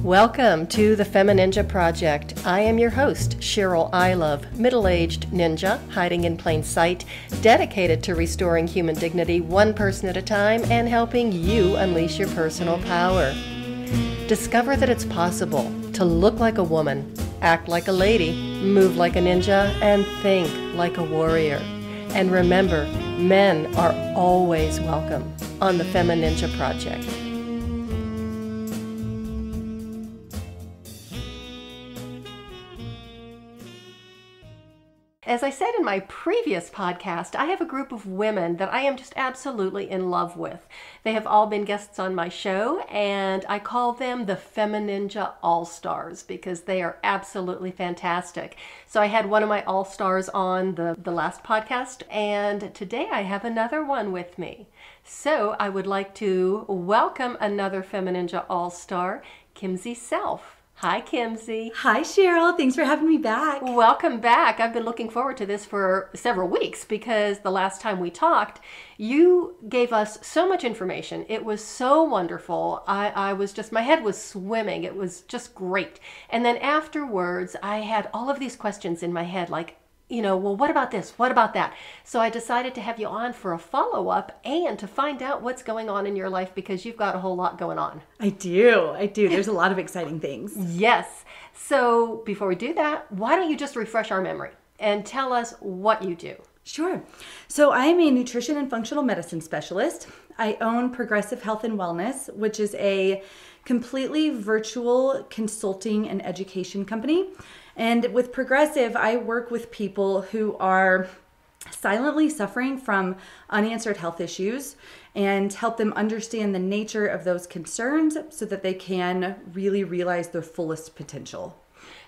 Welcome to the FemiNinja Project. I am your host, Cheryl I Love, middle-aged ninja hiding in plain sight, dedicated to restoring human dignity one person at a time and helping you unleash your personal power. Discover that it's possible to look like a woman, act like a lady, move like a ninja, and think like a warrior. And remember, men are always welcome on the FemiNinja Project. As I said in my previous podcast, I have a group of women that I am just absolutely in love with. They have all been guests on my show, and I call them the FemiNinja All-Stars because they are absolutely fantastic. So I had one of my All-Stars on the last podcast, and today I have another one with me. So I would like to welcome another FemiNinja All-Star, Kimsey Self. Hi, Kimsey. Hi, Cheryl. Thanks for having me back. Welcome back. I've been looking forward to this for several weeks because the last time we talked, you gave us so much information. It was so wonderful. I was just, my head was swimming. It was just great. And then afterwards, I had all of these questions in my head like, well, what about this? What about that? So I decided to have you on for a follow-up and to find out what's going on in your life because you've got a whole lot going on. I do. There's a lot of exciting things. Yes. So before we do that, why don't you just refresh our memory and tell us what you do? Sure. So I am a nutrition and functional medicine specialist. I own Progressive Health and Wellness, which is a completely virtual consulting and education company. And with Progressive, I work with people who are silently suffering from unanswered health issues and help them understand the nature of those concerns so that they can really realize their fullest potential.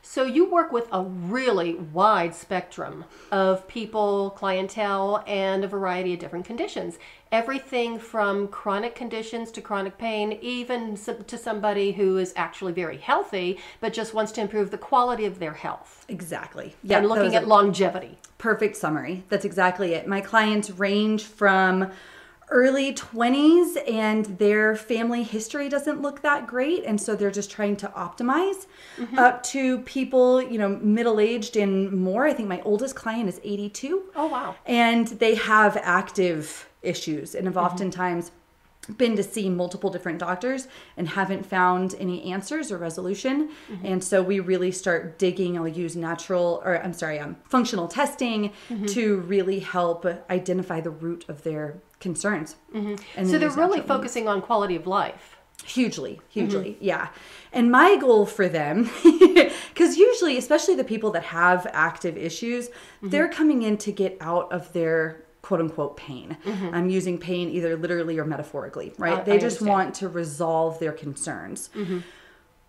So you work with a really wide spectrum of people, clientele, and a variety of different conditions. Everything from chronic conditions to chronic pain, even to somebody who is actually very healthy, but just wants to improve the quality of their health. Exactly. Yeah, and looking at longevity. Perfect summary. That's exactly it. My clients range from early 20s and their family history doesn't look that great, and so they're just trying to optimize, up to people, middle-aged and more. I think my oldest client is 82. Oh, wow. And they have active issues and have oftentimes been to see multiple different doctors and haven't found any answers or resolution. And so we really start digging. I'll use functional testing to really help identify the root of their concerns. So they're really focusing on quality of life. Hugely, yeah. And my goal for them, because usually, especially the people that have active issues, they're coming in to get out of their quote unquote pain. I'm using pain either literally or metaphorically, right? They just want to resolve their concerns.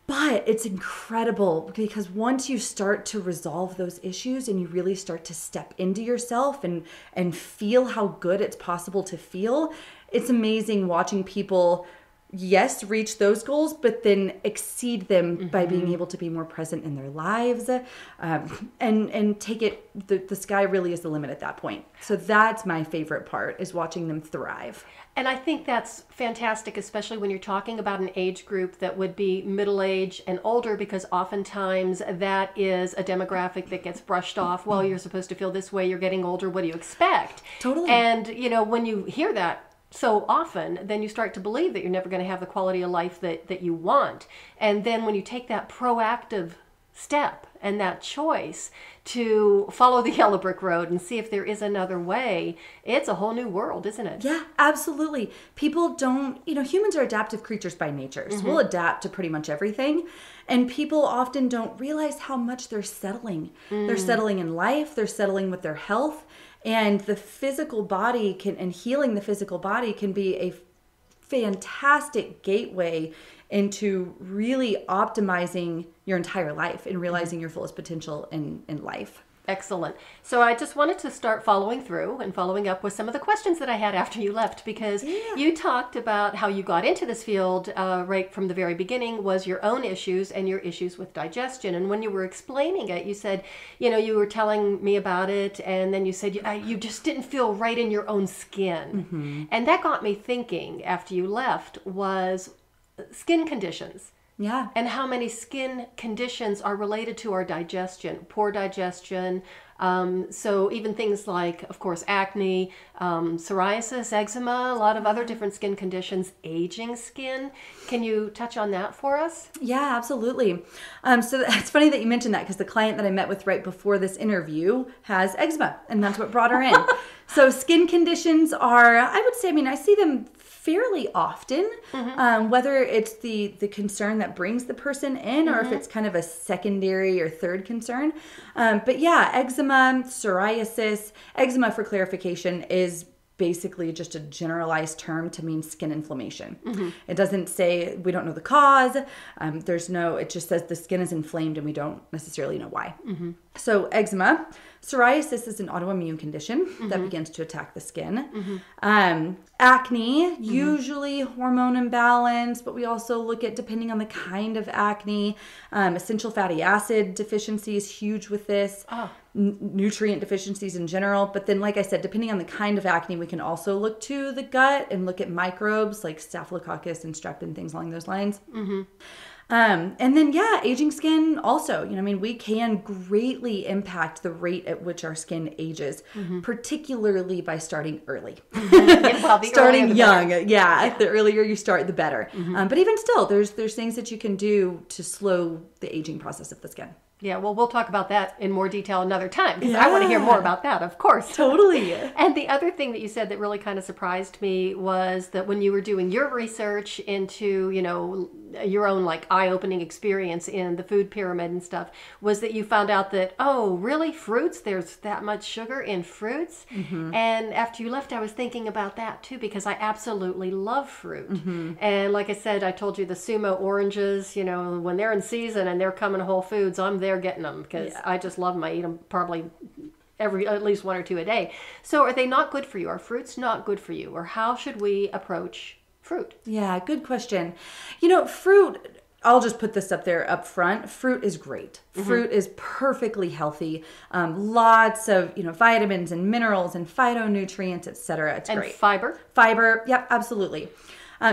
But it's incredible because once you start to resolve those issues and you really start to step into yourself and feel how good it's possible to feel, it's amazing watching people, yes, reach those goals, but then exceed them by being able to be more present in their lives and take it, the sky really is the limit at that point. So that's my favorite part, is watching them thrive. And I think that's fantastic, especially when you're talking about an age group that would be middle-aged and older, because oftentimes that is a demographic that gets brushed off. Well, you're supposed to feel this way, you're getting older, what do you expect? Totally. And, when you hear that so often, then you start to believe that you're never going to have the quality of life that you want. And then when you take that proactive step and that choice to follow the yellow brick road and see if there is another way, it's a whole new world, isn't it? Yeah, absolutely. People don't, humans are adaptive creatures by nature. So we'll adapt to pretty much everything. And people often don't realize how much they're settling. They're settling in life. They're settling with their health. And the physical body and healing the physical body can be a fantastic gateway into really optimizing your entire life and realizing your fullest potential in life. Excellent. So I just wanted to start following through and following up with some of the questions that I had after you left, because you talked about how you got into this field right from the very beginning was your own issues and your issues with digestion. And when you were explaining it, you said, you were telling me about it, and then you said you just didn't feel right in your own skin. And that got me thinking after you left was skin conditions. Yeah. And how many skin conditions are related to our digestion, poor digestion. So even things like, of course, acne, psoriasis, eczema, a lot of other different skin conditions, aging skin. Can you touch on that for us? Yeah, absolutely. So it's funny that you mentioned that, because the client that I met with right before this interview has eczema, and that's what brought her in. So skin conditions are, I would say, I see them fairly often, whether it's the concern that brings the person in, or if it's kind of a secondary or third concern. But yeah, eczema, psoriasis. Eczema, for clarification, is basically just a generalized term to mean skin inflammation. It doesn't say, we don't know the cause. It just says the skin is inflamed and we don't necessarily know why. So eczema. Psoriasis is an autoimmune condition that begins to attack the skin. Acne, usually hormone imbalance, but we also look at, depending on the kind of acne, essential fatty acid deficiency is huge with this. Nutrient deficiencies in general. But then, like I said, depending on the kind of acne, we can also look to the gut and look at microbes like staphylococcus and strep and things along those lines. And then, yeah, aging skin also, we can greatly impact the rate at which our skin ages, particularly by starting early. Well, starting young. Yeah, the earlier you start, the better. But even still, there's things that you can do to slow the aging process of the skin. Yeah, well, we'll talk about that in more detail another time, because I want to hear more about that, of course. Totally. And the other thing that you said that really kind of surprised me was that when you were doing your research into, your own like eye-opening experience in the food pyramid and stuff, was that you found out that, oh, really, fruits? There's that much sugar in fruits? And after you left, I was thinking about that too, because I absolutely love fruit. And like I said, I told you the sumo oranges, when they're in season and they're coming to Whole Foods, I'm there getting them, because I just love them. I eat them probably at least 1 or 2 a day. So are they not good for you? Are fruits not good for you? Or how should we approach fruit? Yeah, good question. Fruit, I'll just put this up there up front. Fruit is great. Fruit is perfectly healthy. Lots of, vitamins and minerals and phytonutrients, etc. It's great. And Fiber, yep, absolutely.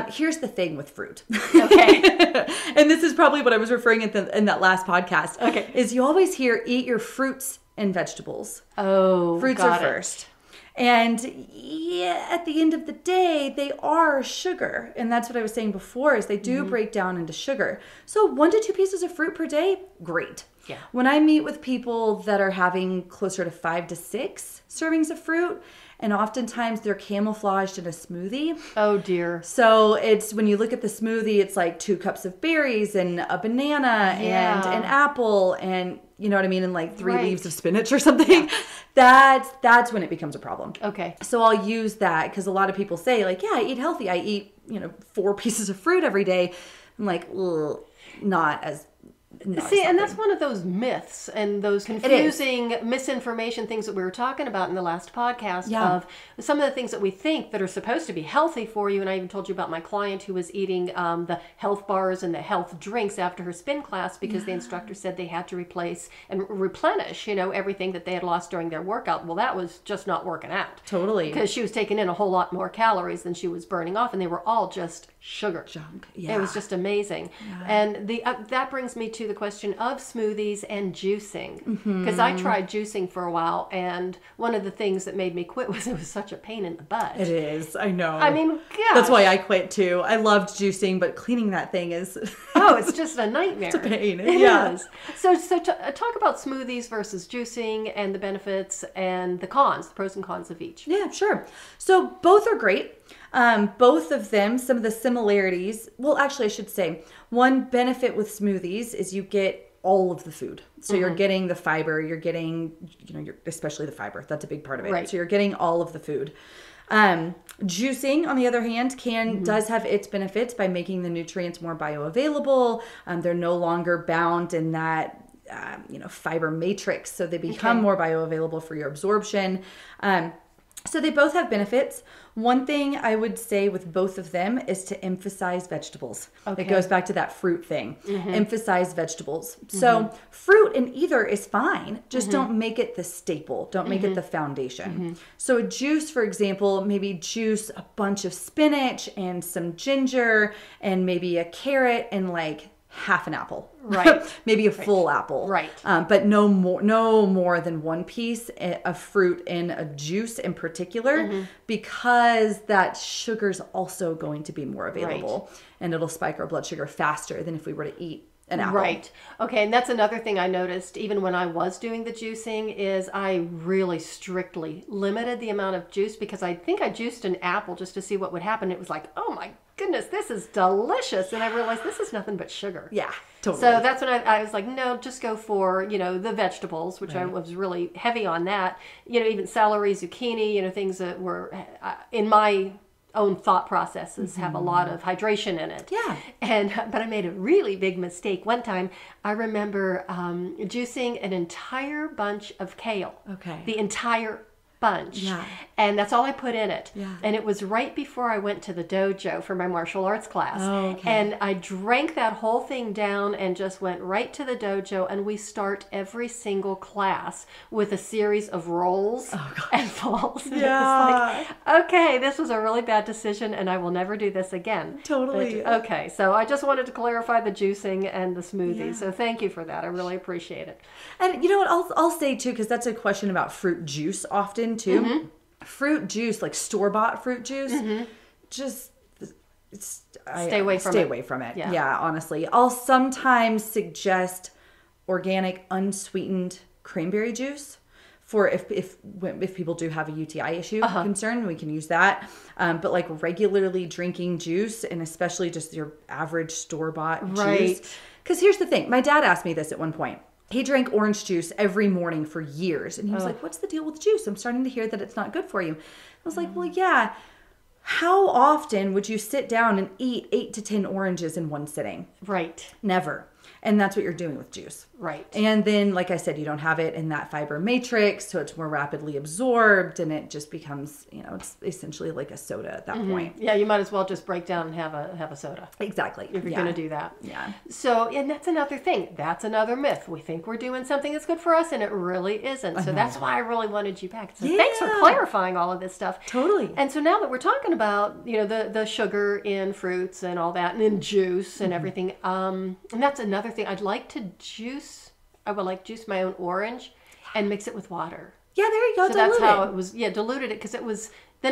Here's the thing with fruit. Okay. And this is probably what I was referring in that last podcast. Okay. Is you always hear, eat your fruits and vegetables. Oh, fruits are first. And yeah, at the end of the day, they are sugar. And that's what I was saying before, is they do break down into sugar. So 1 to 2 pieces of fruit per day, great. Yeah. When I meet with people that are having closer to 5 to 6 servings of fruit, and oftentimes they're camouflaged in a smoothie. Oh dear. So it's, when you look at the smoothie, it's like 2 cups of berries and a banana and an apple and, you know what I mean? And like 3 leaves of spinach or something. Yeah. That's when it becomes a problem. Okay. So I'll use that, because a lot of people say like, yeah, I eat healthy. I eat, 4 pieces of fruit every day. I'm like, not as See, and that's one of those myths and those confusing misinformation things that we were talking about in the last podcast of some of the things that we think that are supposed to be healthy for you. And I even told you about my client who was eating the health bars and the health drinks after her spin class because the instructor said they had to replace and replenish, everything that they had lost during their workout. Well, that was just not working out. Totally. Because she was taking in a whole lot more calories than she was burning off, and they were all just sugar. Junk. Yeah. It was just amazing. Yeah. And that brings me to the question of smoothies and juicing, because I tried juicing for a while, and one of the things that made me quit was it was such a pain in the butt. It is. I know. I mean, gosh. That's why I quit too. I loved juicing, but cleaning that thing is it's just a nightmare. It's a pain. It is. So talk about smoothies versus juicing and the benefits and the cons, the pros and cons of each. Yeah, sure. So both are great. Both of them, some of the similarities, well, actually I should say, one benefit with smoothies is you get all of the food. So you're getting the fiber, you're getting, especially the fiber. That's a big part of it. Right. So you're getting all of the food. Juicing, on the other hand, does have its benefits by making the nutrients more bioavailable. They're no longer bound in that fiber matrix, so they become more bioavailable for your absorption. So they both have benefits. One thing I would say with both of them is to emphasize vegetables. Okay. It goes back to that fruit thing. Emphasize vegetables. So fruit in either is fine. Just don't make it the staple. Don't make it the foundation. So a juice, for example, maybe juice a bunch of spinach and some ginger and maybe a carrot and like half an apple, Right. maybe a full apple, Right. But no more than one piece of fruit in a juice in particular, because that sugar is also going to be more available, and it'll spike our blood sugar faster than if we were to eat an apple. Right. Okay. And that's another thing I noticed even when I was doing the juicing is I really strictly limited the amount of juice, because I think I juiced an apple just to see what would happen. It was like, oh my goodness, this is delicious. And I realized this is nothing but sugar. Yeah, totally. So that's when I was like, no, just go for, the vegetables, which I was really heavy on that. Even celery, zucchini, things that were in my own thought processes have a lot of hydration in it. Yeah. But I made a really big mistake. One time, I remember juicing an entire bunch of kale. Okay. The entire bunch. Yeah. And that's all I put in it. Yeah. And it was right before I went to the dojo for my martial arts class. Oh, okay. And I drank that whole thing down and just went right to the dojo, and we start every single class with a series of rolls and falls. And Yeah. it was like, okay, this was a really bad decision and I will never do this again. Totally. But, okay, so I just wanted to clarify the juicing and the smoothie. Yeah. So thank you for that. I really appreciate it. And you know what, I'll say too, because that's a question about fruit juice often too. Fruit juice, like store-bought fruit juice, just Stay away from it. Yeah, honestly. I'll sometimes suggest organic, unsweetened cranberry juice for if people do have a UTI issue concern, we can use that. But like regularly drinking juice, and especially just your average store-bought juice. Because here's the thing. My dad asked me this at one point. He drank orange juice every morning for years. And he was like, what's the deal with juice? I'm starting to hear that it's not good for you. I was like, well, yeah. How often would you sit down and eat 8 to 10 oranges in one sitting? Right. Never. And that's what you're doing with juice. Right. And then, like I said, you don't have it in that fiber matrix, so it's more rapidly absorbed, and it just becomes, it's essentially like a soda at that point. Yeah, you might as well just break down and have a soda. Exactly. If you're going to do that. Yeah. So, and that's another thing. That's another myth. We think we're doing something that's good for us, and it really isn't. So that's why I really wanted you back. So thanks for clarifying all of this stuff. Totally. And so now that we're talking about, the sugar in fruits and all that, and in juice and everything, and that's another thing. I would like juice my own orange and mix it with water. Yeah, there you go. So that's how it was. Yeah, diluted it, because it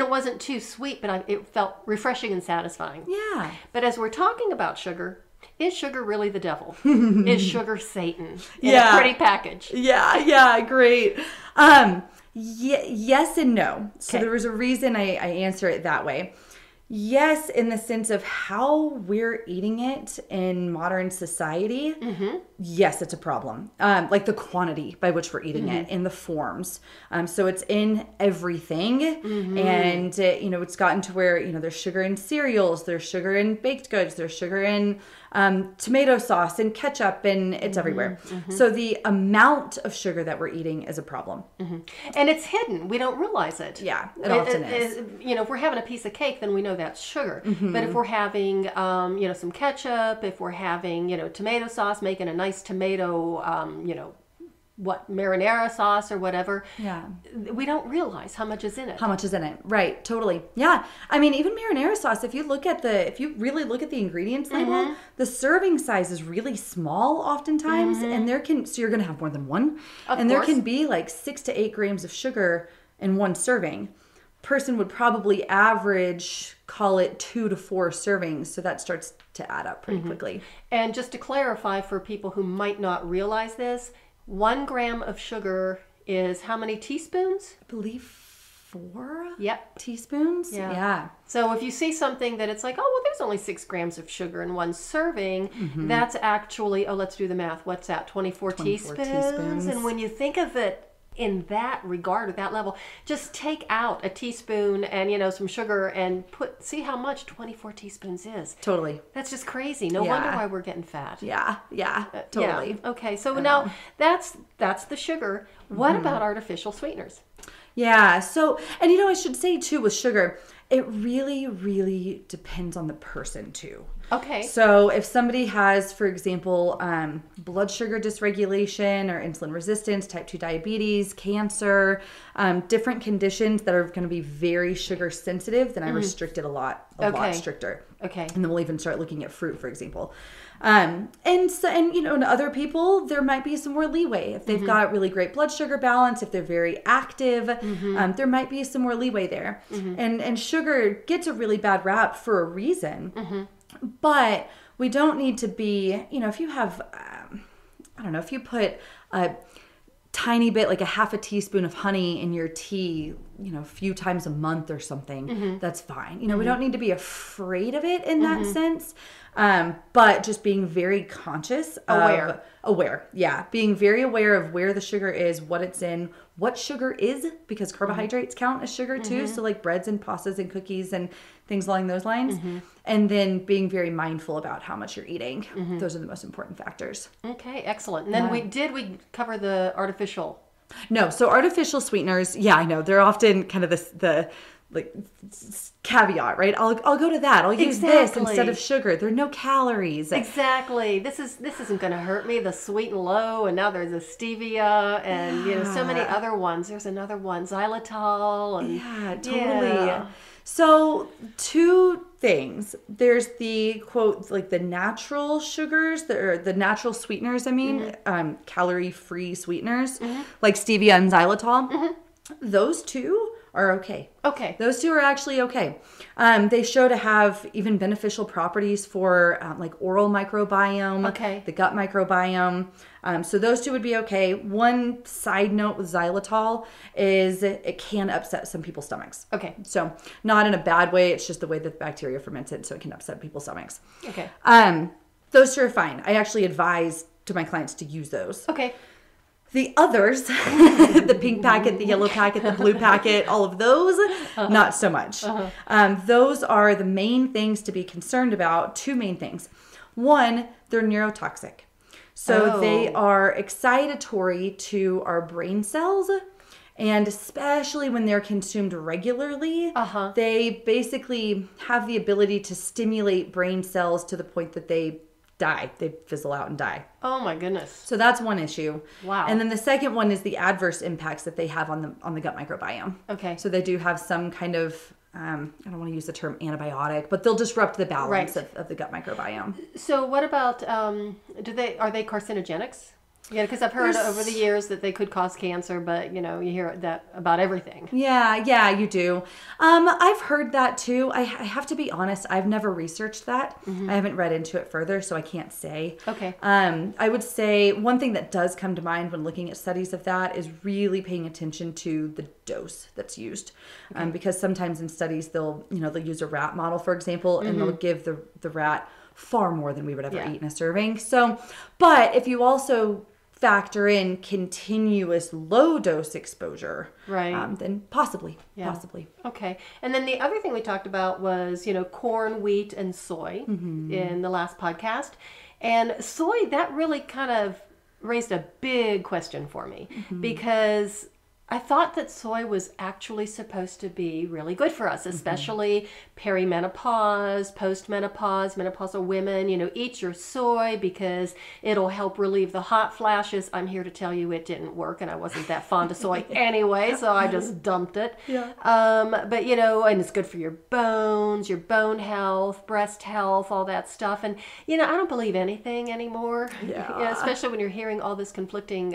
wasn't too sweet, but it felt refreshing and satisfying. Yeah. But as we're talking about sugar, is sugar really the devil? Is sugar Satan in a pretty package? Yeah, great. Yes and no. So there was a reason I answer it that way. Yes, in the sense of how we're eating it in modern society. Yes, it's a problem. Like the quantity by which we're eating it, in the forms. So it's in everything. And, it's gotten to where, there's sugar in cereals, there's sugar in baked goods, there's sugar in tomato sauce and ketchup, and it's everywhere. So the amount of sugar that we're eating is a problem. And it's hidden. We don't realize it. Yeah, it often is. If we're having a piece of cake, then we know that's sugar. But if we're having, some ketchup, if we're having, tomato sauce, making a nice tomato, marinara sauce or whatever. Yeah. We don't realize how much is in it. How much is in it. Right. Totally. Yeah. I mean, even marinara sauce, if you really look at the ingredients label, the serving size is really small oftentimes. And so you're going to have more than one. There can be like 6 to 8 grams of sugar in one serving. Person would probably average, call it 2 to 4 servings. So that starts to add up pretty quickly. And just to clarify for people who might not realize this, 1 gram of sugar is how many teaspoons? I believe 4 teaspoons. Yeah. So if you see something that it's like, oh, well, there's only 6 grams of sugar in one serving, that's actually, let's do the math. What's that? 24 teaspoons. And when you think of it in that regard, at that level, just take out a teaspoon and, some sugar and see how much 24 teaspoons is. Totally. That's just crazy. No wonder why we're getting fat. Yeah, totally. Yeah. Okay, so now that's the sugar. What about artificial sweeteners? Yeah, so, and I should say too with sugar, it really, really depends on the person too. Okay. So if somebody has, for example, blood sugar dysregulation or insulin resistance, type 2 diabetes, cancer, different conditions that are going to be very sugar sensitive, then I restrict it a lot stricter. Okay. And then we'll even start looking at fruit, for example. And in other people, there might be some more leeway. If they've got really great blood sugar balance, if they're very active, there might be some more leeway there. And sugar gets a really bad rap for a reason. But we don't need to be, if you have, if you put a tiny bit, like a half a teaspoon of honey in your tea, a few times a month or something, that's fine. We don't need to be afraid of it in that sense. But just being very conscious aware. Yeah. Being very aware of where the sugar is, what it's in, what sugar is, because carbohydrates count as sugar too. So like breads and pastas and cookies and things along those lines. And then being very mindful about how much you're eating. Those are the most important factors. Okay, excellent. And then we cover the artificial? No. So artificial sweeteners, yeah, I know. They're often kind of the caveat, right? I'll go to that. I'll use this instead of sugar. There are no calories. Exactly. This isn't going to hurt me. The Sweet and Low, and now there's a stevia, and so many other ones. There's another one, xylitol, and yeah, totally. Yeah. So 2 things. There's the quote, like the natural sugars, the natural sweeteners. Calorie-free sweeteners, like stevia and xylitol. Those 2 are okay. Okay. Those 2 are actually okay. They show to have even beneficial properties for like oral microbiome, the gut microbiome. So those 2 would be okay. One side note with xylitol is it can upset some people's stomachs. Okay. So not in a bad way. It's just the way that the bacteria ferments it, so it can upset people's stomachs. Okay. Those 2 are fine. I actually advise to my clients to use those. Okay. The others, the pink packet, the yellow packet, the blue packet, all of those, not so much. Those are the main things to be concerned about. 2 main things. One, they're neurotoxic. So they are excitatory to our brain cells. And especially when they're consumed regularly, they basically have the ability to stimulate brain cells to the point that they die. They fizzle out and die. Oh my goodness. So that's one issue. Wow. And then the second one is the adverse impacts that they have on the gut microbiome. Okay. So they do have some kind of, I don't want to use the term antibiotic, but they'll disrupt the balance of the gut microbiome. So what about, are they carcinogenics? Yeah, because I've heard over the years that they could cause cancer, but you hear that about everything. Yeah, you do. I've heard that too. I have to be honest, I've never researched that. I haven't read into it further, so I can't say. Okay. I would say one thing that does come to mind when looking at studies of that is really paying attention to the dose that's used. Because sometimes in studies they'll use a rat model, for example, and they'll give the rat far more than we would ever eat in a serving. So, but if you also factor in continuous low dose exposure, right? Then possibly. Okay. And then the other thing we talked about was, corn, wheat, and soy in the last podcast. And soy, that really kind of raised a big question for me because I thought that soy was actually supposed to be really good for us, especially perimenopause, postmenopause, menopausal women. Eat your soy because it'll help relieve the hot flashes. I'm here to tell you it didn't work, and I wasn't that fond of soy anyway, so I just dumped it. Yeah. But and it's good for your bones, your bone health, breast health, all that stuff. And I don't believe anything anymore. Yeah. Especially when you're hearing all this conflicting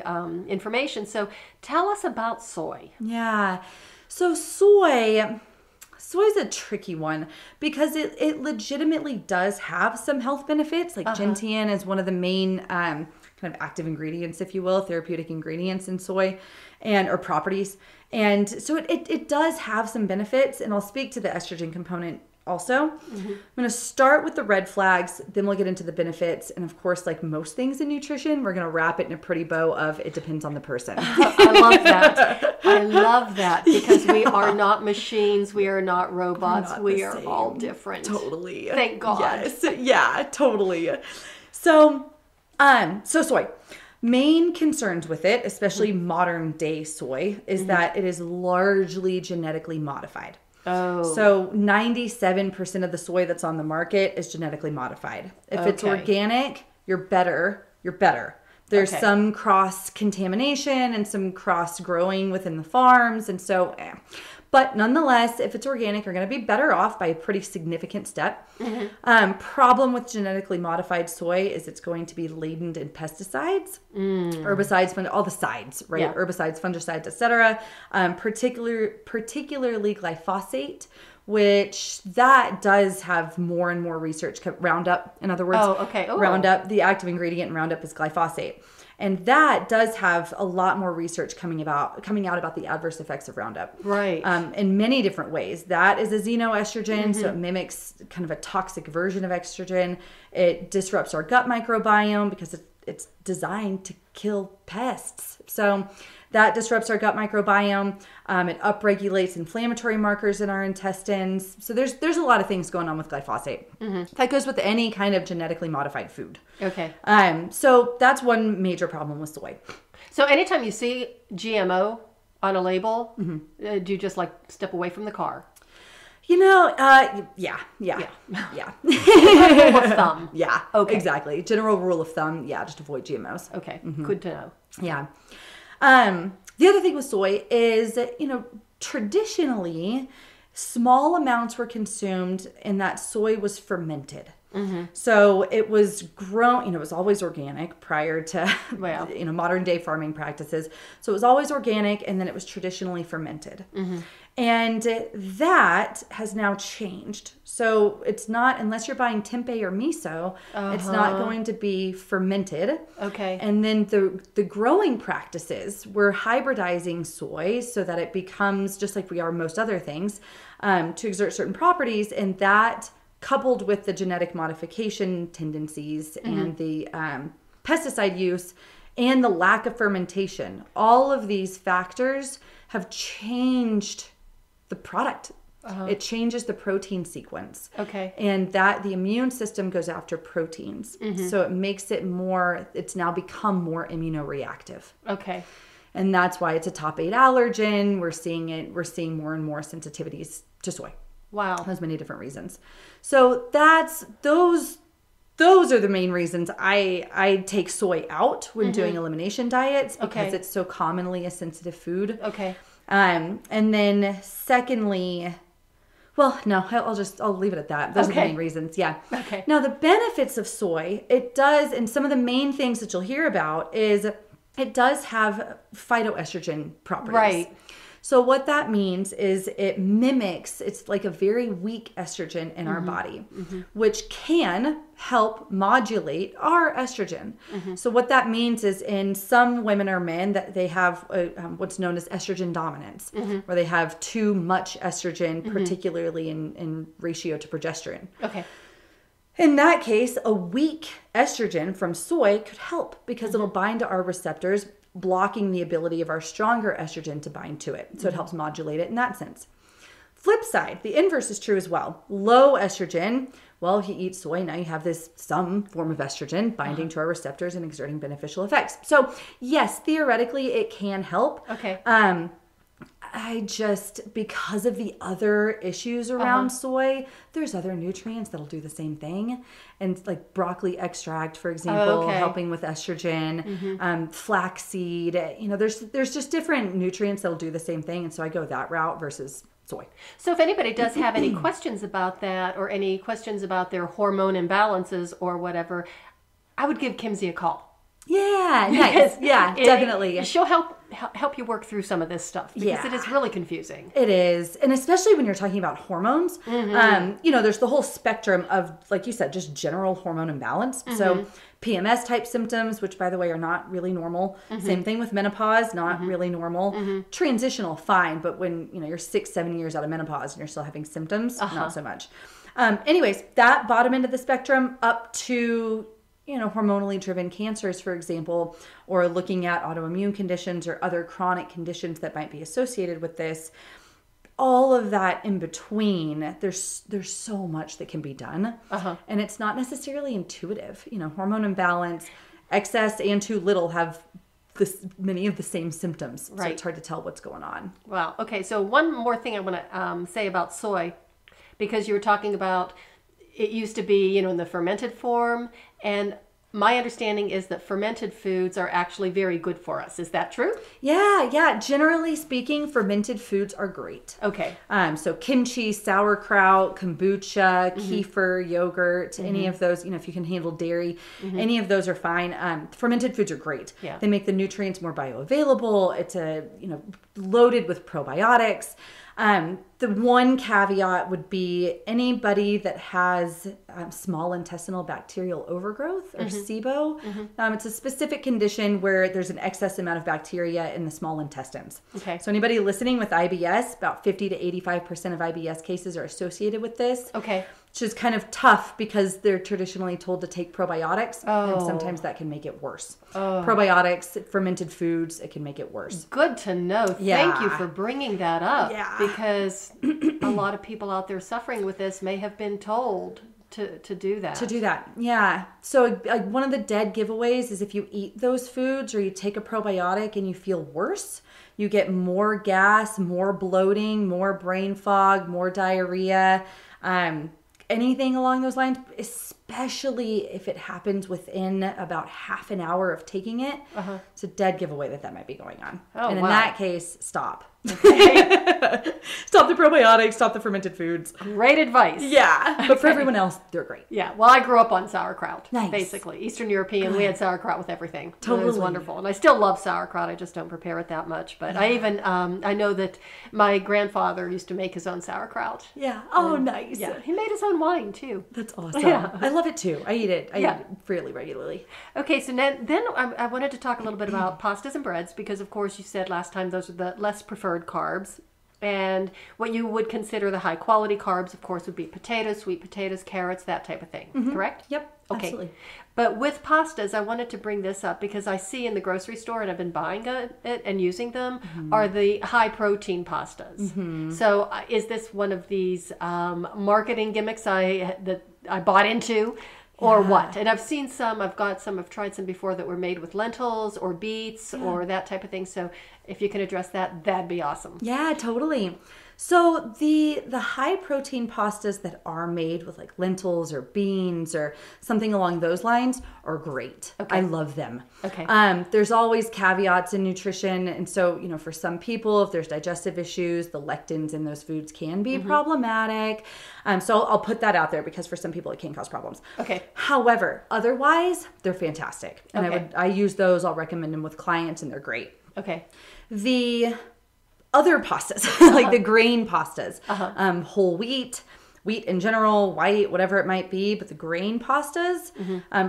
information. So tell us about soy. Yeah. So soy is a tricky one because it legitimately does have some health benefits. Like gentian is one of the main kind of active ingredients, if you will, therapeutic ingredients in soy or properties. And so it does have some benefits, and I'll speak to the estrogen component also. I'm going to start with the red flags, then we'll get into the benefits. And of course, like most things in nutrition, we're going to wrap it in a pretty bow of it depends on the person. I love that. I love that because we are not machines. We are not robots. We are all different. Totally. Thank God. Yes. Yeah, totally. So soy. Main concerns with it, especially modern day soy, is that it is largely genetically modified. Oh. So 97% of the soy that's on the market is genetically modified. If it's organic, you're better. There's some cross-contamination and some cross-growing within the farms. And so, But nonetheless, if it's organic, you're going to be better off by a pretty significant step. Problem with genetically modified soy is it's going to be laden in pesticides, herbicides, all the sides, right? Yeah. Herbicides, fungicides, etc. Particularly glyphosate, which that does have more and more research. Roundup, in other words. Roundup, the active ingredient in Roundup is glyphosate. And that does have a lot more research coming out about the adverse effects of Roundup. Right. In many different ways. That is a xenoestrogen, so it mimics kind of a toxic version of estrogen. It disrupts our gut microbiome because it's designed to kill pests. So that disrupts our gut microbiome. It upregulates inflammatory markers in our intestines. So there's a lot of things going on with glyphosate. That goes with any kind of genetically modified food. Okay. So that's one major problem with soy. So anytime you see GMO on a label, do you just like step away from the car? Yeah. Rule of thumb. Yeah. Okay. Exactly. General rule of thumb. Yeah. Just avoid GMOs. Okay. Good to know. Yeah. The other thing with soy is, traditionally, small amounts were consumed and that soy was fermented. So it was grown, it was always organic prior to, modern day farming practices. So it was always organic and then it was traditionally fermented. And that has now changed. So it's not, unless you're buying tempeh or miso, it's not going to be fermented. Okay. And then the growing practices, we're hybridizing soy so that it becomes, just like we are most other things, to exert certain properties. And that, coupled with the genetic modification tendencies and the pesticide use and the lack of fermentation, all of these factors have changed the product. It changes the protein sequence. Okay. And that the immune system goes after proteins. So it makes it it's now become more immunoreactive. Okay. And that's why it's a top 8 allergen. We're seeing more and more sensitivities to soy. Wow. There's many different reasons. So those are the main reasons I take soy out when doing elimination diets, because it's so commonly a sensitive food. Okay. And then secondly, well, no, I'll leave it at that. Those are the main reasons. Yeah. Okay. Now the benefits of soy, it does, and some of the main things that you'll hear about is it does have phytoestrogen properties. Right. So what that means is it's like a very weak estrogen in our body, which can help modulate our estrogen. So what that means is in some women or men that they have what's known as estrogen dominance, where they have too much estrogen, particularly in ratio to progesterone. Okay. In that case, a weak estrogen from soy could help because it'll bind to our receptors, blocking the ability of our stronger estrogen to bind to it. So it helps modulate it in that sense. Flip side, the inverse is true as well. Low estrogen, well, if you eat soy, now you have some form of estrogen binding to our receptors and exerting beneficial effects. So yes, theoretically it can help. Okay. Because of the other issues around soy, there's other nutrients that'll do the same thing. And like broccoli extract, for example, helping with estrogen, flaxseed, there's just different nutrients that'll do the same thing. And so I go that route versus soy. So if anybody does have any questions about that or any questions about their hormone imbalances or whatever, I would give Kimsey a call. Yeah, nice. Yeah, definitely. She'll help you work through some of this stuff because it is really confusing. It is. And especially when you're talking about hormones, there's the whole spectrum of, like you said, just general hormone imbalance. So PMS type symptoms, which by the way are not really normal. Same thing with menopause, not really normal. Transitional, fine. But when you're 6-7 years out of menopause and you're still having symptoms, not so much. Anyways, that bottom end of the spectrum up to hormonally driven cancers, for example, or looking at autoimmune conditions or other chronic conditions that might be associated with this. All of that in between, there's so much that can be done. And it's not necessarily intuitive. Hormone imbalance, excess and too little have many of the same symptoms. Right. So it's hard to tell what's going on. Wow. Okay. So one more thing I want to say about soy, because you were talking about it used to be, in the fermented form, and my understanding is that fermented foods are actually very good for us. Is that true? Yeah. Generally speaking, fermented foods are great. Okay. So kimchi, sauerkraut, kombucha, kefir, yogurt, any of those, if you can handle dairy, any of those are fine. Fermented foods are great. Yeah. They make the nutrients more bioavailable. It's loaded with probiotics. The one caveat would be anybody that has small intestinal bacterial overgrowth or SIBO. It's a specific condition where there's an excess amount of bacteria in the small intestines. Okay. So anybody listening with IBS, about 50 to 85% of IBS cases are associated with this. Okay. Which is kind of tough because they're traditionally told to take probiotics, and Oh. sometimes that can make it worse. Probiotics, fermented foods, it can make it worse. Good to know. Thank Yeah. you for bringing that up. Yeah. Because a lot of people out there suffering with this may have been told to do that. To do that, yeah. So one of the dead giveaways is if you eat those foods or you take a probiotic and you feel worse, you get more gas, more bloating, more brain fog, more diarrhea, anything along those lines, especially if it happens within about half an hour of taking it. It's a dead giveaway that might be going on. Oh, and in wow. that case, stop. Stop the probiotics, stop the fermented foods. Great advice. Yeah. But for everyone else, they're great. Yeah. Well, I grew up on sauerkraut. Nice. Basically. Eastern European. We had sauerkraut with everything. It was Totally. wonderful. And I still love sauerkraut. I just don't prepare it that much. But I even, I know that my grandfather used to make his own sauerkraut. Yeah. Oh, nice. Yeah. He made his own wine too. That's awesome. Yeah. I love it too. I eat it. I Yeah. eat it fairly regularly. Okay, so then I wanted to talk a little bit about pastas and breads because, of course, you said last time those are the less preferred carbs. And what you would consider the high quality carbs, of course, would be potatoes, sweet potatoes, carrots, that type of thing. Correct? Yep. Okay. Absolutely. But with pastas, I wanted to bring this up because I see in the grocery store, and I've been buying it and using them, are the high protein pastas. So is this one of these marketing gimmicks that I bought into? Or what? And I've seen some, I've tried some before that were made with lentils or beets or that type of thing. So if you can address that, that'd be awesome. Yeah, totally. So the high protein pastas that are made with like lentils or beans or something along those lines are great. Okay. I love them. Okay. There's always caveats in nutrition. And so, for some people, if there's digestive issues, the lectins in those foods can be problematic. So I'll put that out there because for some people it can cause problems. Okay. However, otherwise, they're fantastic. And Okay. I use those. I'll recommend them with clients and they're great. Okay. The other pastas, like the grain pastas, whole wheat in general, white, whatever it might be, but the grain pastas,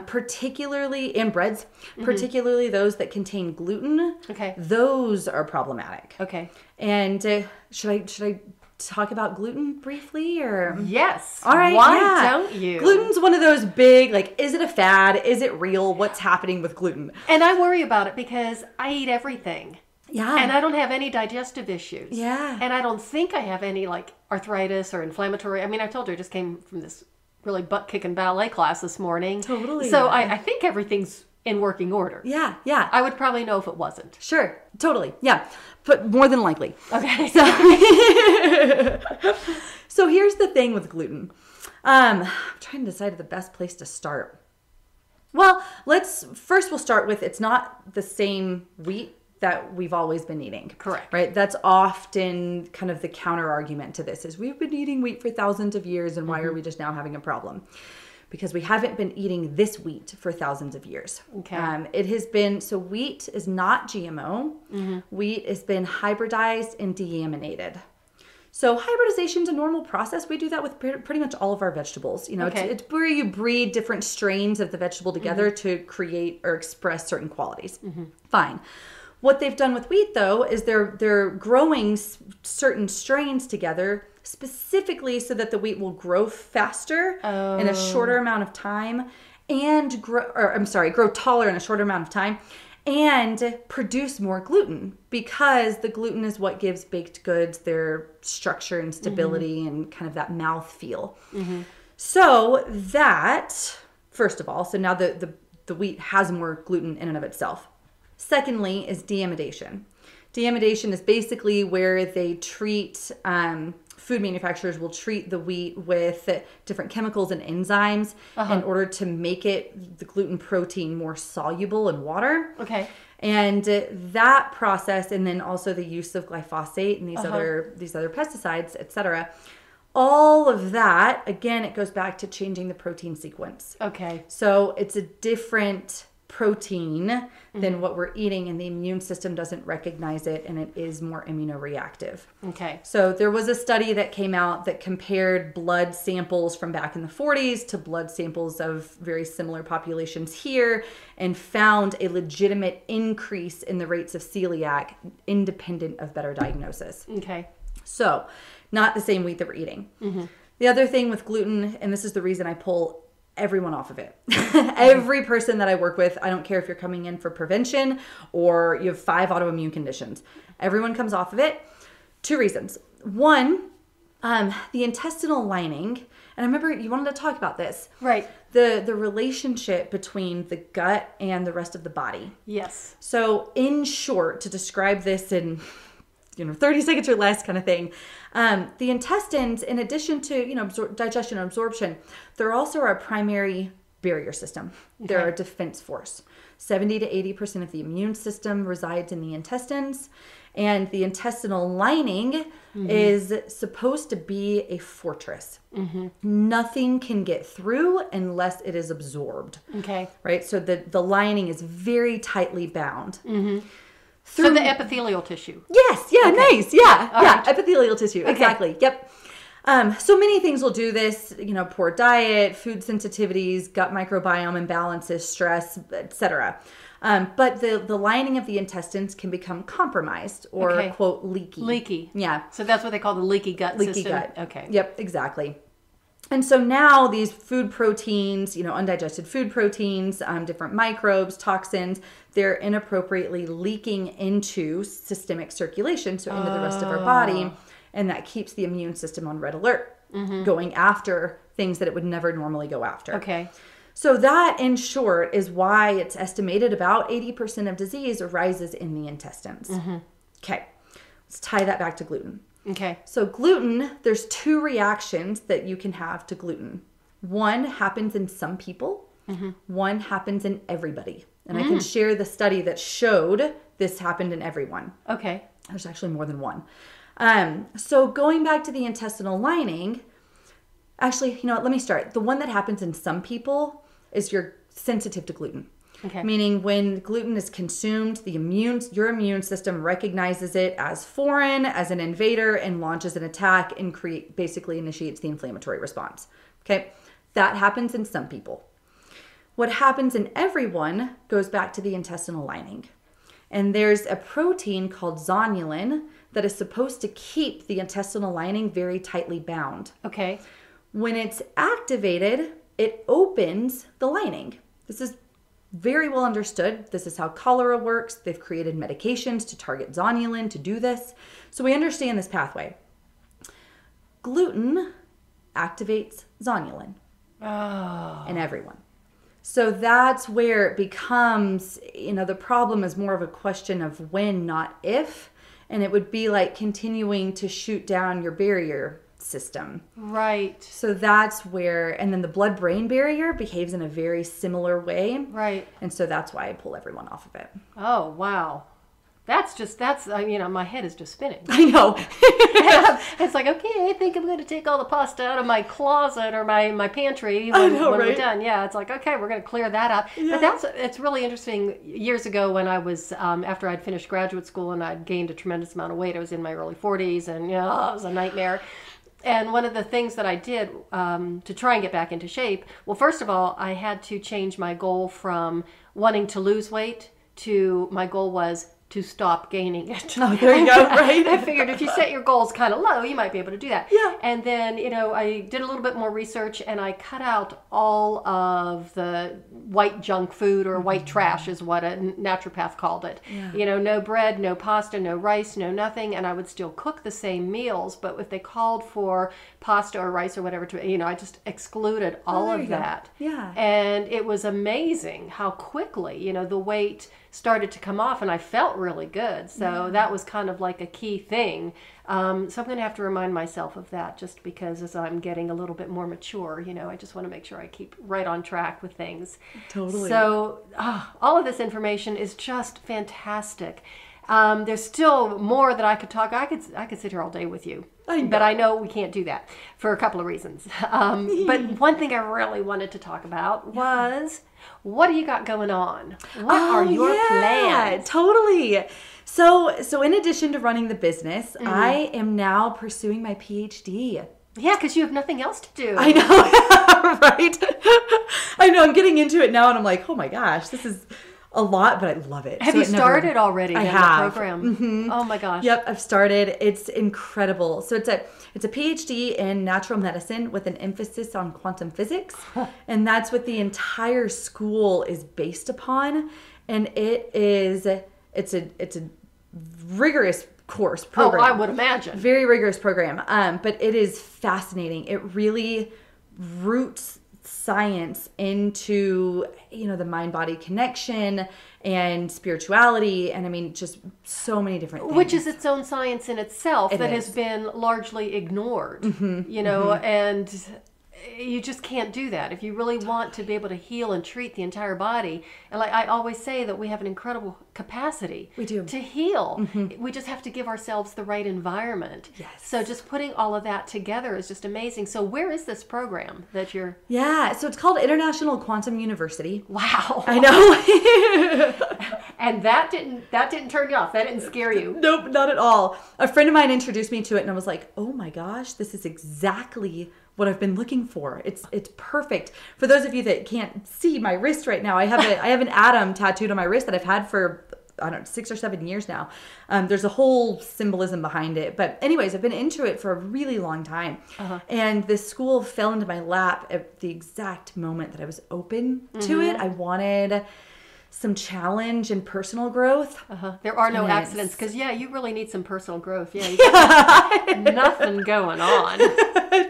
particularly, and breads, particularly those that contain gluten, Okay. those are problematic. Okay. And should I talk about gluten briefly or? Yes. All right. Why yeah. don't you? Gluten's one of those big, is it a fad? Is it real? What's happening with gluten? And I worry about it because I eat everything. Yeah. And I don't have any digestive issues. Yeah. And I don't think I have any arthritis or inflammatory. I mean, I told you I just came from this really butt-kicking ballet class this morning. Totally. So I think everything's in working order. Yeah. Yeah. I would probably know if it wasn't. Sure. Totally. Yeah. But more than likely. Okay. So here's the thing with gluten. I'm trying to decide the best place to start. Well, we'll start with it's not the same wheat that we've always been eating. Correct. Right? That's often kind of the counter argument to this is we've been eating wheat for thousands of years and why are we just now having a problem? Because we haven't been eating this wheat for thousands of years. Okay. It has been, so wheat is not GMO. Wheat has been hybridized and deaminated. So hybridization is a normal process. We do that with pretty much all of our vegetables. Okay. It's where you breed different strains of the vegetable together to create or express certain qualities. Fine. What they've done with wheat, though, is they're growing certain strains together specifically so that the wheat will grow faster in a shorter amount of time and grow taller in a shorter amount of time and produce more gluten because the gluten is what gives baked goods their structure and stability and kind of that mouth feel. So that, first of all, so now the wheat has more gluten in and of itself. Secondly is deamidation. Deamidation is basically where they treat, food manufacturers will treat the wheat with different chemicals and enzymes in order to make the gluten protein more soluble in water. Okay. And that process, and then also the use of glyphosate and these other pesticides, etc. All of that, again, it goes back to changing the protein sequence. Okay. So it's a different protein than what we're eating, and the immune system doesn't recognize it, and it is more immunoreactive. Okay. So there was a study that came out that compared blood samples from back in the 40s to blood samples of very similar populations here, and found a legitimate increase in the rates of celiac independent of better diagnosis. Okay. So not the same wheat that we're eating. The other thing with gluten, and this is the reason I pull everyone off of it. Every person that I work with, I don't care if you're coming in for prevention or you have 5 autoimmune conditions. Everyone comes off of it. 2 reasons. One, the intestinal lining, and I remember you wanted to talk about this. Right. The relationship between the gut and the rest of the body. Yes. So in short, to describe this in 30 seconds or less kind of thing. The intestines, in addition to, digestion and absorption, they're also our primary barrier system. Okay. They're our defense force. 70 to 80% of the immune system resides in the intestines. And the intestinal lining is supposed to be a fortress. Nothing can get through unless it is absorbed. Okay. Right? So the lining is very tightly bound. So the epithelial tissue. Yes. Yeah. Okay. Nice. Yeah. All right. Epithelial tissue. Okay. Exactly. Yep. So many things will do this, poor diet, food sensitivities, gut microbiome imbalances, stress, etc. But the lining of the intestines can become compromised or, quote, leaky. Leaky. Yeah. So that's what they call the leaky gut Leaky system. gut. Okay. Yep, exactly. And so now these food proteins, undigested food proteins, different microbes, toxins, they're inappropriately leaking into systemic circulation, so into the rest of our body. And that keeps the immune system on red alert, going after things that it would never normally go after. Okay. So that, in short, is why it's estimated about 80% of disease arises in the intestines. Okay. Let's tie that back to gluten. Okay. So gluten, there's 2 reactions that you can have to gluten. One happens in some people. One happens in everybody. And I can share the study that showed this happened in everyone. Okay. There's actually more than one. So going back to the intestinal lining, actually, let me start. The one that happens in some people is you're sensitive to gluten. Okay. Meaning when gluten is consumed, your immune system recognizes it as foreign, as an invader, and launches an attack and basically initiates the inflammatory response. Okay. That happens in some people. What happens in everyone goes back to the intestinal lining. And there's a protein called zonulin that is supposed to keep the intestinal lining very tightly bound. Okay. When it's activated, it opens the lining. This is very well understood. This is how cholera works. They've created medications to target zonulin to do this. So we understand this pathway. Gluten activates zonulin in everyone. So that's where it becomes, the problem is more of a question of when, not if. And it would be like continuing to shoot down your barrier system. Right. So that's where, and then the blood-brain barrier behaves in a very similar way. Right. And so that's why I pull everyone off of it. Oh, wow. My head is just spinning. I know. It's like, okay, I think I'm going to take all the pasta out of my closet or my pantry I when know, we're right? done. Yeah, it's like, okay, we're going to clear that out. Yeah. But it's really interesting. Years ago when I was, after I'd finished graduate school and I'd gained a tremendous amount of weight, I was in my early 40s and, it was a nightmare. And one of the things that I did to try and get back into shape, well, first of all, I had to change my goal from wanting to lose weight to my goal was to stop gaining it. Oh, there you go, right? I figured if you set your goals kind of low, you might be able to do that. Yeah. And then, I did a little bit more research and I cut out all of the white junk food, or white trash is what a naturopath called it. Yeah. No bread, no pasta, no rice, no nothing. And I would still cook the same meals, but if they called for pasta or rice or whatever, I just excluded all of that. Yeah. And it was amazing how quickly, the weight started to come off, and I felt really good. So that was kind of like a key thing. So I'm going to have to remind myself of that, just because as I'm getting a little bit more mature, I just want to make sure I keep right on track with things. Totally. So all of this information is just fantastic. There's still more that I could talk. I could sit here all day with you. But I know we can't do that for a couple of reasons. But one thing I really wanted to talk about was, what do you got going on? What are your plans? Totally. So in addition to running the business, I am now pursuing my PhD. Yeah, because you have nothing else to do. I know, right? I know, I'm getting into it now and I'm like, oh my gosh, this is a lot, but I love it. Have you started already? I have. The program? Oh my gosh. Yep, I've started. It's incredible. So it's a PhD in natural medicine with an emphasis on quantum physics, and that's what the entire school is based upon. And it's a rigorous course program. Oh, I would imagine. Very rigorous program. But it is fascinating. It really roots science into, the mind-body connection and spirituality, and just so many different things. Which is its own science in itself that is. has been largely ignored, and you just can't do that. If you really want to be able to heal and treat the entire body, and like I always say that we have an incredible capacity We do. to heal. We just have to give ourselves the right environment. Yes. So just putting all of that together is just amazing. So where is this program that you're... Yeah, so it's called International Quantum University. Wow. I know. And that didn't turn you off. That didn't scare you. Nope, not at all. A friend of mine introduced me to it and I was like, oh my gosh, this is exactly what I've been looking for. It's perfect. For those of you that can't see my wrist right now, I have an atom tattooed on my wrist that I've had for, I don't know, 6 or 7 years now. There's a whole symbolism behind it. But anyways, I've been into it for a really long time. And this school fell into my lap at the exact moment that I was open to it. I wanted some challenge and personal growth. There are no accidents, because you really need some personal growth. You got nothing going on.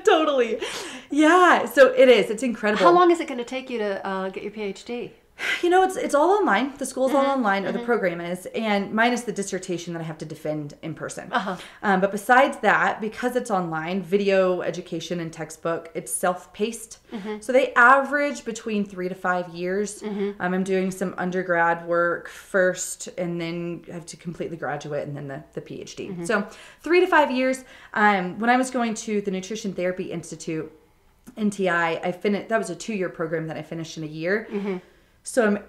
Totally. Yeah, so it is. It's incredible. How long is it going to take you to get your PhD? It's all online. The school's all online, or the program is, and minus the dissertation that I have to defend in person. But besides that, because it's online, video education and textbook, it's self-paced. So they average between 3 to 5 years. I'm doing some undergrad work first, and then I have to complete the graduate and then the PhD. So 3 to 5 years. When I was going to the Nutrition Therapy Institute, NTI, that was a 2-year program that I finished in a year. So I'm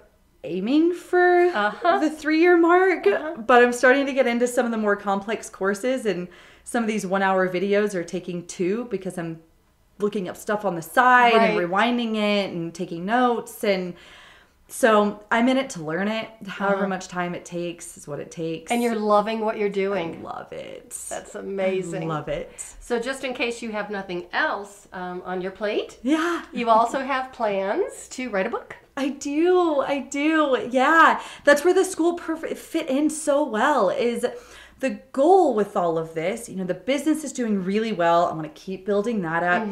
aiming for the 3-year mark, but I'm starting to get into some of the more complex courses, and some of these 1-hour videos are taking 2 because I'm looking up stuff on the side and rewinding it and taking notes. And so I'm in it to learn it. However much time it takes is what it takes. And you're loving what you're doing. I love it. That's amazing. I love it. So just in case you have nothing else on your plate, you also have plans to write a book. I do. Yeah. That's where the school fit in so well. Is the goal with all of this, the business is doing really well. I want to keep building that up.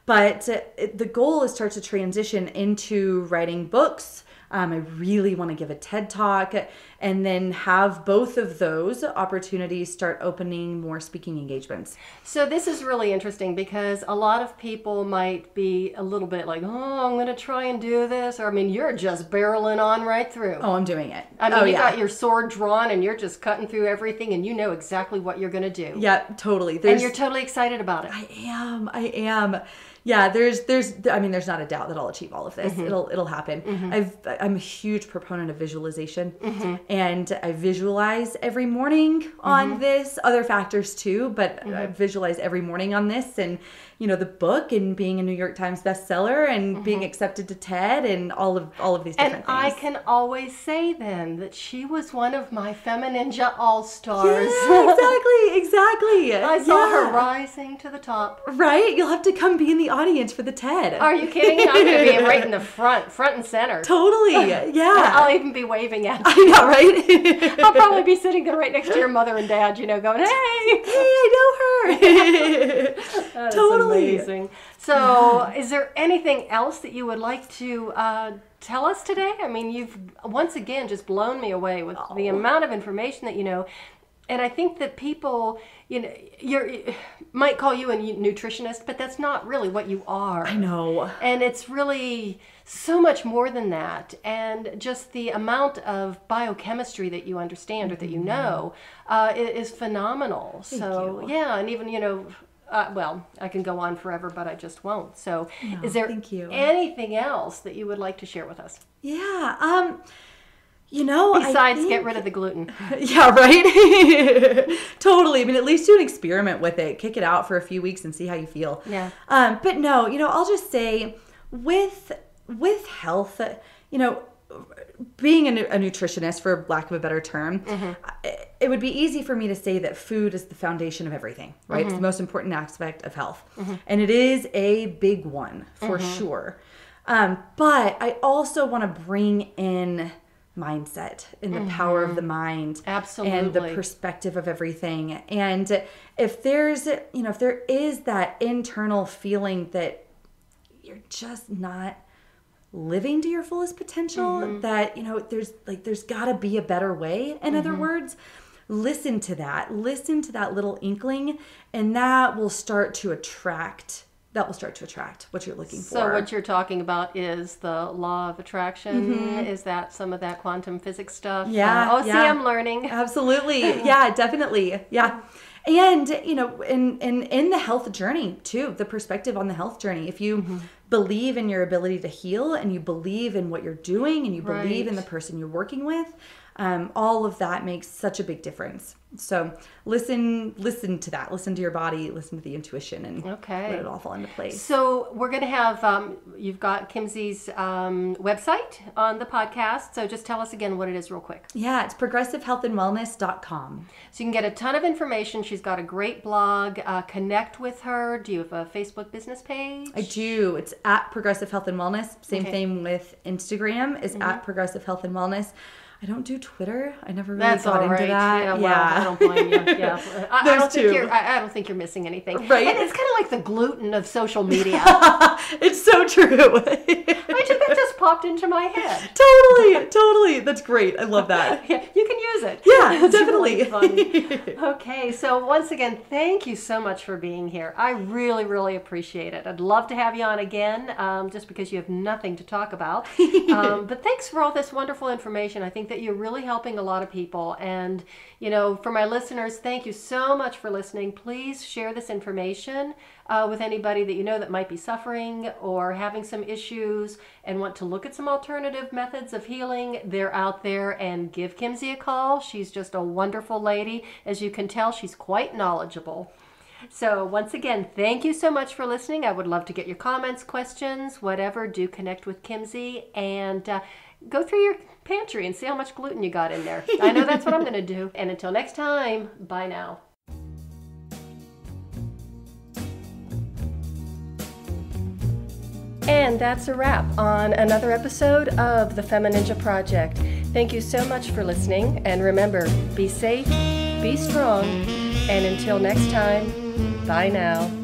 But the goal is start to transition into writing books. I really want to give a TED Talk, and then have both of those opportunities start opening more speaking engagements. So this is really interesting, because a lot of people might be a little bit like, oh, I'm going to try and do this. Or, you're just barreling on right through. Oh, I'm doing it. You got your sword drawn and you're just cutting through everything, and you know exactly what you're going to do. Yeah, totally. And you're totally excited about it. I am. Yeah, there's not a doubt that I'll achieve all of this. It'll happen. I'm a huge proponent of visualization, and I visualize every morning on this. Other factors too, but I visualize every morning on this, and the book and being a New York Times bestseller and being accepted to TED and all of these different things. And I can always say then that she was one of my FemiNinja All-Stars. Yeah, exactly. I saw her rising to the top. Right? You'll have to come be in the audience for the TED. Are you kidding? I'm going to be right in the front and center. Totally. Yeah. I'll even be waving at you. I know, right? I'll probably be sitting there right next to your mother and dad, going, hey, I know her. That's Totally. amazing. So, is there anything else that you would like to tell us today? I mean, you've once again just blown me away with the amount of information that you know. And I think that people, might call you a nutritionist, but that's not really what you are. I know. And it's really so much more than that. And just the amount of biochemistry that you understand or that you know is phenomenal. Thank you. Yeah, and even, well, I can go on forever, but I just won't. So is there anything else that you would like to share with us? Yeah. Besides, get rid of the gluten. Yeah, right? Totally. I mean, at least do an experiment with it. Kick it out for a few weeks and see how you feel. Yeah. But no, I'll just say with health, being a nutritionist, for lack of a better term, it would be easy for me to say that food is the foundation of everything, right? It's the most important aspect of health. And it is a big one, for sure. But I also want to bring in mindset and the power of the mind. Absolutely. And the perspective of everything. And if there is that internal feeling that you're just not living to your fullest potential, that, there's gotta be a better way. In other words, listen to that little inkling, and that will start to attract what you're looking for. So what you're talking about is the law of attraction. Is that some of that quantum physics stuff? Yeah. See, I'm learning. Absolutely. Yeah, definitely. Yeah. And, in the health journey too, the perspective on the health journey, if you believe in your ability to heal, and you believe in what you're doing, and you believe in the person you're working with, all of that makes such a big difference. So listen to that. Listen to your body. Listen to the intuition, and let it all fall into place. So we're going to have, you've got Kimsey's website on the podcast. So just tell us again what it is real quick. Yeah, it's progressivehealthandwellness.com. So you can get a ton of information. She's got a great blog. Connect with her. Do you have a Facebook business page? I do. It's at Progressive Health and Wellness. Same thing with Instagram is at Progressive Health and Wellness. I don't do Twitter. I never really got into that. Yeah, well, I don't blame you. Yeah, I don't think you're missing anything. Right. And it's kind of like the gluten of social media. It's so true. That just popped into my head. Totally. That's great. I love that. Yeah, you can use it. Yeah, definitely. Really okay, so once again, thank you so much for being here. I really, really appreciate it. I'd love to have you on again, just because you have nothing to talk about. But thanks for all this wonderful information. I think that you're really helping a lot of people. And, for my listeners, thank you so much for listening. Please share this information with anybody that you know that might be suffering or having some issues and want to look at some alternative methods of healing. They're out there, and give Kimsey a call. She's just a wonderful lady. As you can tell, she's quite knowledgeable. So once again, thank you so much for listening. I would love to get your comments, questions, whatever. Do connect with Kimsey, and go through your pantry and see how much gluten you got in there. I know that's what I'm going to do. And until next time, bye now. And that's a wrap on another episode of the FemiNinja Project. Thank you so much for listening. And remember, be safe, be strong, and until next time, bye now.